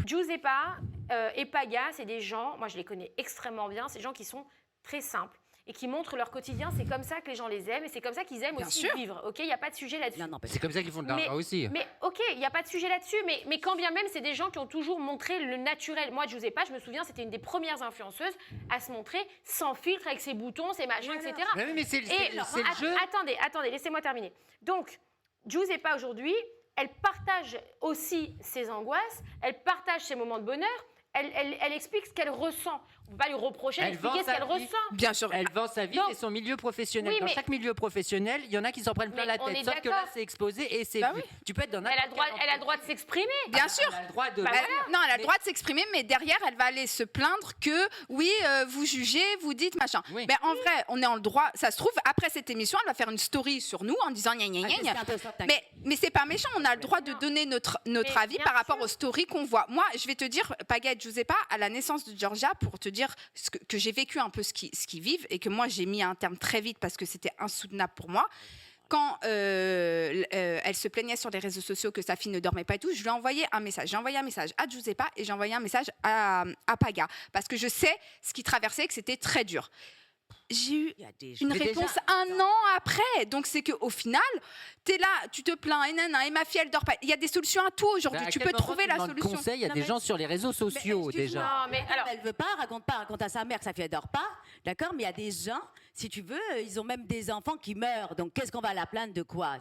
Giuseppa et Paga, c'est des gens, moi je les connais extrêmement bien, c'est des gens qui sont très simples et qui montrent leur quotidien. C'est comme ça que les gens les aiment et c'est comme ça qu'ils aiment aussi vivre. Ok, il n'y a pas de sujet là-dessus. C'est comme ça qu'ils font de l'argent aussi. Mais ok, il n'y a pas de sujet là-dessus. Mais quand bien même, c'est des gens qui ont toujours montré le naturel. Moi, Giuseppa, je me souviens, c'était une des premières influenceuses à se montrer sans filtre, avec ses boutons, ses machins, etc. Mais c'est le jeu. Attendez, laissez-moi terminer. Donc, Giuseppa aujourd'hui, elle partage aussi ses angoisses, elle partage ses moments de bonheur. Elle explique ce qu'elle ressent. On ne peut pas lui reprocher d'expliquer ce qu'elle ressent. Bien sûr. Elle vend sa vie et son milieu professionnel. Oui, dans chaque milieu professionnel, il y en a qui s'en prennent plein la tête. Sauf que là, c'est exposé et c'est vu. Tu peux être dans elle a le droit de s'exprimer. Bien sûr. Elle a le droit de... Non, elle a le droit de s'exprimer, mais derrière, elle va aller se plaindre que, oui, vous jugez, vous dites machin. Oui. Mais en vrai, on est en le droit. Ça se trouve, après cette émission, elle va faire une story sur nous en disant gna gna gna gna. Mais c'est pas méchant, on a le droit de donner notre avis par rapport aux stories qu'on voit. Moi, je vais te dire, Paga et Giuseppa, à la naissance de Georgia, pour te dire que j'ai vécu un peu ce qu'ils vivent et que moi, j'ai mis un terme très vite parce que c'était insoutenable pour moi. Quand elle se plaignait sur les réseaux sociaux que sa fille ne dormait pas et tout, je lui ai envoyé un message. J'ai envoyé un message à Giuseppa et j'ai envoyé un message à Paga parce que je sais ce qu'ils traversaient et que c'était très dur. J'ai eu une réponse un an après. Donc, c'est qu'au final, tu es là, tu te plains, et ma fille, elle dort pas. Il y a des solutions à tout aujourd'hui. Tu peux trouver la solution. Conseil, il y a des gens sur les réseaux sociaux déjà. Non, mais alors, elle veut pas, raconte à sa mère que sa fille, elle dort pas. D'accord, mais il y a des gens, si tu veux, ils ont même des enfants qui meurent. Donc, qu'est-ce qu'on va la plaindre de quoi?